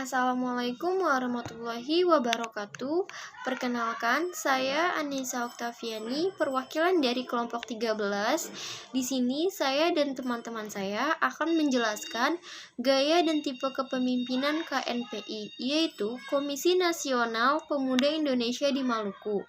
Assalamualaikum warahmatullahi wabarakatuh. Perkenalkan, saya Anissa Oktaviani, perwakilan dari kelompok 13. Di sini saya dan teman-teman saya akan menjelaskan gaya dan tipe kepemimpinan KNPI, yaitu Komisi Nasional Pemuda Indonesia di Maluku.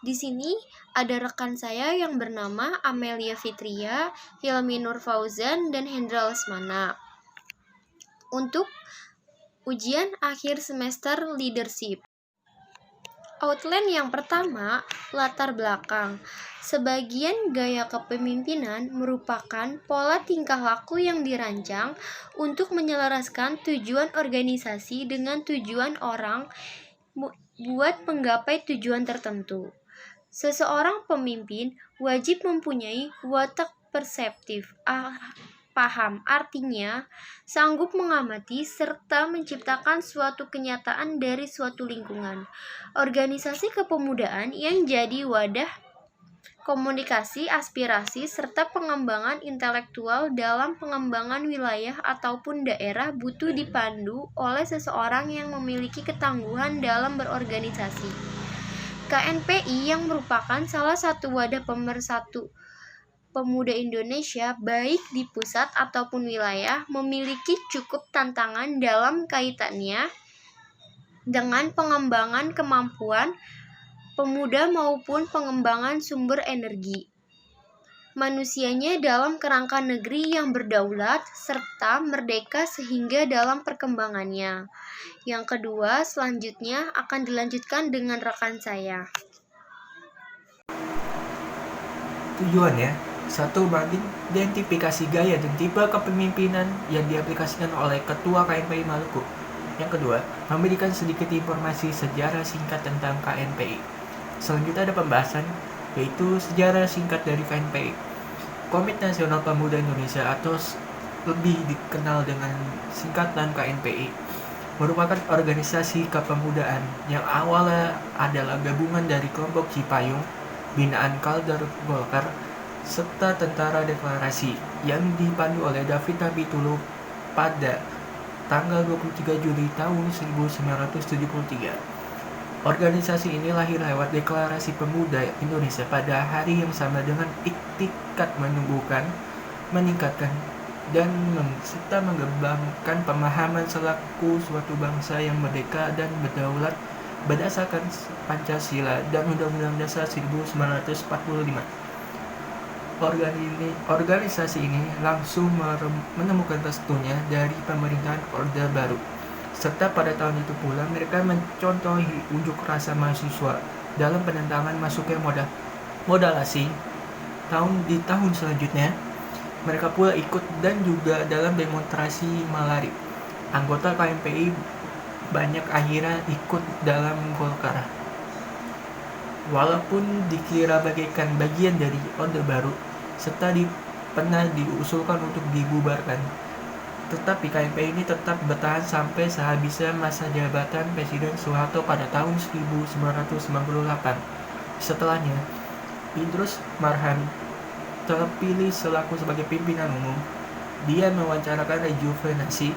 Di sini ada rekan saya yang bernama Amelia Fitria, Hilmi Nur Fauzan, dan Hendra Lesmana. Untuk ujian akhir semester leadership. Outline yang pertama, latar belakang. Sebagian gaya kepemimpinan merupakan pola tingkah laku yang dirancang untuk menyelaraskan tujuan organisasi dengan tujuan orang buat menggapai tujuan tertentu. Seseorang pemimpin wajib mempunyai watak perseptif, paham, artinya sanggup mengamati serta menciptakan suatu kenyataan dari suatu lingkungan. Organisasi kepemudaan yang jadi wadah komunikasi, aspirasi, serta pengembangan intelektual dalam pengembangan wilayah ataupun daerah butuh dipandu oleh seseorang yang memiliki ketangguhan dalam berorganisasi. KNPI yang merupakan salah satu wadah pemersatu pemuda Indonesia baik di pusat ataupun wilayah memiliki cukup tantangan dalam kaitannya dengan pengembangan kemampuan pemuda maupun pengembangan sumber energi manusianya dalam kerangka negeri yang berdaulat serta merdeka sehingga dalam perkembangannya. Yang kedua, selanjutnya akan dilanjutkan dengan rekan saya. Tujuannya, satu, mengidentifikasi gaya dan tipe kepemimpinan yang diaplikasikan oleh Ketua KNPI Maluku. Yang kedua, memberikan sedikit informasi sejarah singkat tentang KNPI. Selanjutnya ada pembahasan, yaitu sejarah singkat dari KNPI. Komite Nasional Pemuda Indonesia atau lebih dikenal dengan singkatan KNPI merupakan organisasi kepemudaan yang awalnya adalah gabungan dari kelompok Cipayung, binaan Kalder Golkar, serta Tentara Deklarasi yang dipandu oleh David Napituluh pada tanggal 23 Juli tahun 1973. Organisasi ini lahir lewat Deklarasi Pemuda Indonesia pada hari yang sama dengan iktikat menumbuhkan, meningkatkan, dan serta mengembangkan pemahaman selaku suatu bangsa yang merdeka dan berdaulat berdasarkan Pancasila dan Undang-Undang Dasar 1945. Organisasi ini langsung menemukan restunya dari pemerintahan Orde Baru, serta pada tahun itu pula mereka mencontohi unjuk rasa mahasiswa dalam penentangan masuknya modal asing. Di tahun selanjutnya mereka pula ikut dan juga dalam demonstrasi Malari. Anggota KNPI banyak akhirnya ikut dalam Golkar. Walaupun dikira bagaikan bagian dari Orde Baru serta pernah diusulkan untuk dibubarkan, tetapi KNPI ini tetap bertahan sampai sehabisnya masa jabatan Presiden Soeharto pada tahun 1998. Setelahnya, Idrus Marham terpilih selaku sebagai pimpinan umum. Dia mewancarakan rejuvenasi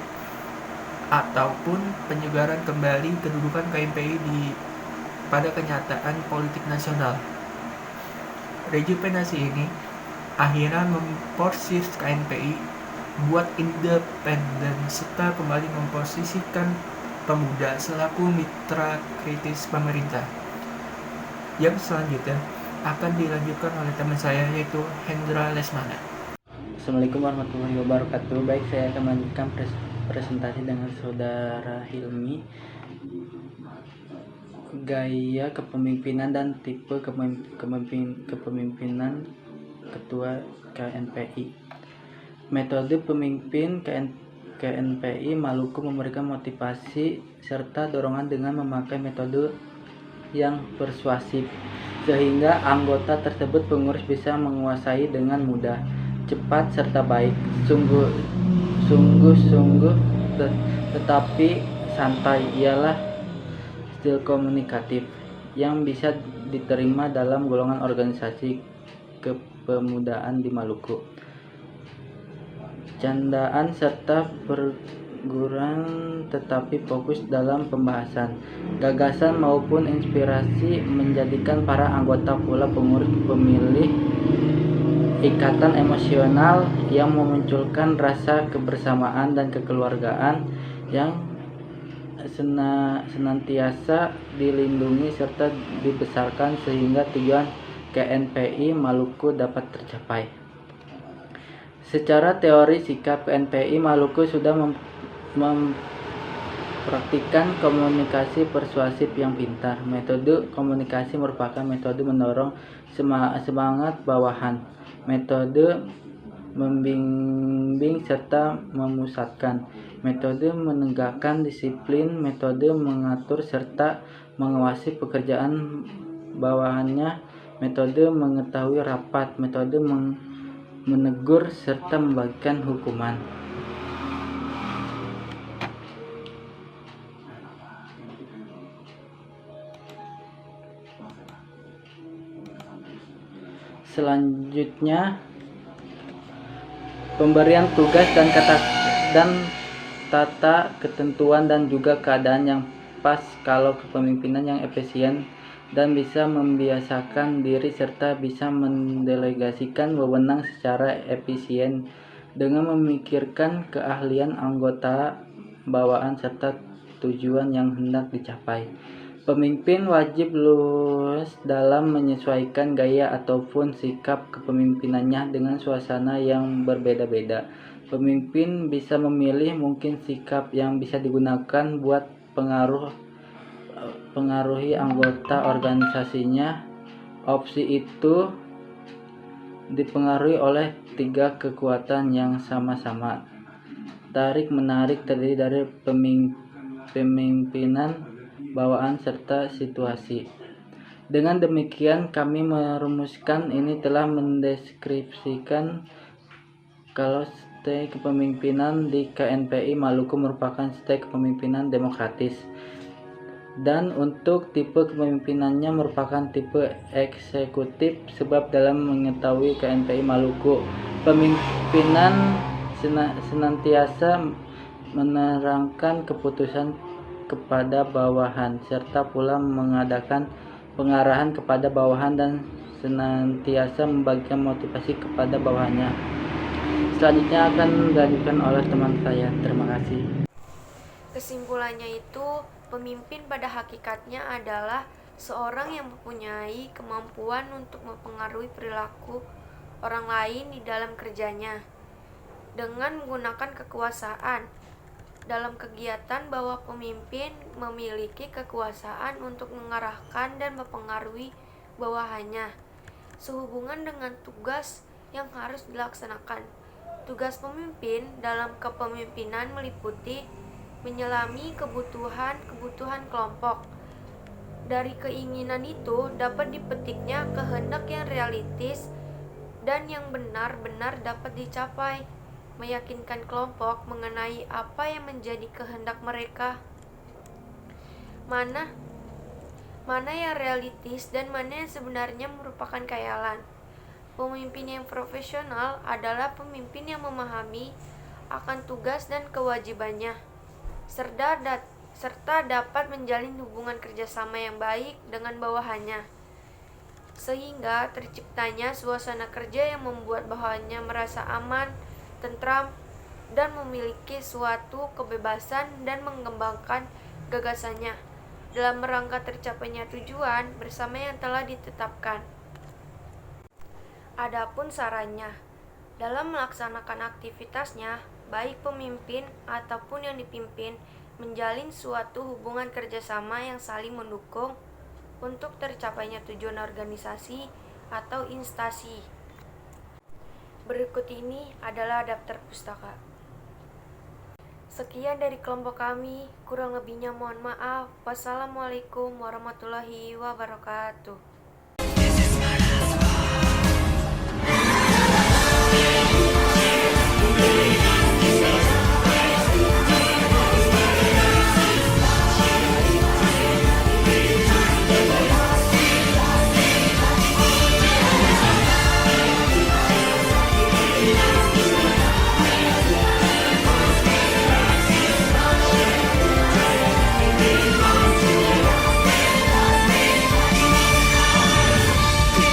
ataupun penyegaran kembali kedudukan KNPI pada kenyataan politik nasional. Rejuvenasi ini akhirnya memporsir KNPI buat independen serta kembali memposisikan pemuda selaku mitra kritis pemerintah. Yang selanjutnya akan dilanjutkan oleh teman saya, yaitu Hendra Lesmana. Assalamualaikum warahmatullahi wabarakatuh. Baik, saya akan melanjutkan presentasi dengan saudara Hilmi. Gaya kepemimpinan dan tipe kepemimpinan Ketua KNPI. Metode pemimpin KNPI Maluku memberikan motivasi serta dorongan dengan memakai metode yang persuasif, sehingga anggota tersebut pengurus bisa menguasai dengan mudah, cepat, serta baik. Sungguh, tetapi santai ialah stil komunikatif yang bisa diterima dalam golongan organisasi kepemudaan di Maluku. Candaan serta gurang tetapi fokus dalam pembahasan gagasan maupun inspirasi, menjadikan para anggota pula pengurus pemilih ikatan emosional yang memunculkan rasa kebersamaan dan kekeluargaan yang senantiasa dilindungi serta dibesarkan sehingga tujuan KNPI Maluku dapat tercapai. Secara teori, sikap KNPI Maluku sudah mempraktikkan komunikasi persuasif yang pintar. Metode komunikasi merupakan metode mendorong semangat bawahan, metode membimbing serta memusatkan, metode menegakkan disiplin, metode mengatur serta mengawasi pekerjaan bawahannya, metode mengetahui rapat, metode menegur serta membagikan hukuman. Selanjutnya, pemberian tugas dan tata ketentuan dan juga keadaan yang pas kalau kepemimpinan yang efisien dan bisa membiasakan diri serta bisa mendelegasikan wewenang secara efisien dengan memikirkan keahlian anggota bawaan serta tujuan yang hendak dicapai. Pemimpin wajib luas dalam menyesuaikan gaya ataupun sikap kepemimpinannya dengan suasana yang berbeda-beda. Pemimpin bisa memilih mungkin sikap yang bisa digunakan buat pengaruhi anggota organisasinya. Opsi itu dipengaruhi oleh 3 kekuatan yang sama-sama tarik-menarik terdiri dari pemimpinan, bawaan, serta situasi. Dengan demikian, kami merumuskan ini telah mendeskripsikan kalau style kepemimpinan di KNPI Maluku merupakan style kepemimpinan demokratis. Dan untuk tipe kepemimpinannya merupakan tipe eksekutif, sebab dalam mengetahui KNPI Maluku, pemimpinan senantiasa menerangkan keputusan kepada bawahan serta pula mengadakan pengarahan kepada bawahan dan senantiasa membagikan motivasi kepada bawahannya. Selanjutnya akan dilanjutkan oleh teman saya. Terima kasih. Kesimpulannya itu, pemimpin pada hakikatnya adalah seorang yang mempunyai kemampuan untuk mempengaruhi perilaku orang lain di dalam kerjanya dengan menggunakan kekuasaan. Dalam kegiatan bahwa pemimpin memiliki kekuasaan untuk mengarahkan dan mempengaruhi bawahannya sehubungan dengan tugas yang harus dilaksanakan. Tugas pemimpin dalam kepemimpinan meliputi menyelami kebutuhan kelompok. Dari keinginan itu dapat dipetiknya kehendak yang realistis dan yang benar-benar dapat dicapai, meyakinkan kelompok mengenai apa yang menjadi kehendak mereka, mana yang realistis dan mana yang sebenarnya merupakan khayalan. Pemimpin yang profesional adalah pemimpin yang memahami akan tugas dan kewajibannya, serta dapat menjalin hubungan kerjasama yang baik dengan bawahannya, sehingga terciptanya suasana kerja yang membuat bawahannya merasa aman, tentram, dan memiliki suatu kebebasan dan mengembangkan gagasannya dalam rangka tercapainya tujuan bersama yang telah ditetapkan. Adapun sarannya dalam melaksanakan aktivitasnya, baik pemimpin ataupun yang dipimpin menjalin suatu hubungan kerjasama yang saling mendukung untuk tercapainya tujuan organisasi atau instansi. Berikut ini adalah daftar pustaka. Sekian dari kelompok kami, kurang lebihnya mohon maaf. Wassalamualaikum warahmatullahi wabarakatuh.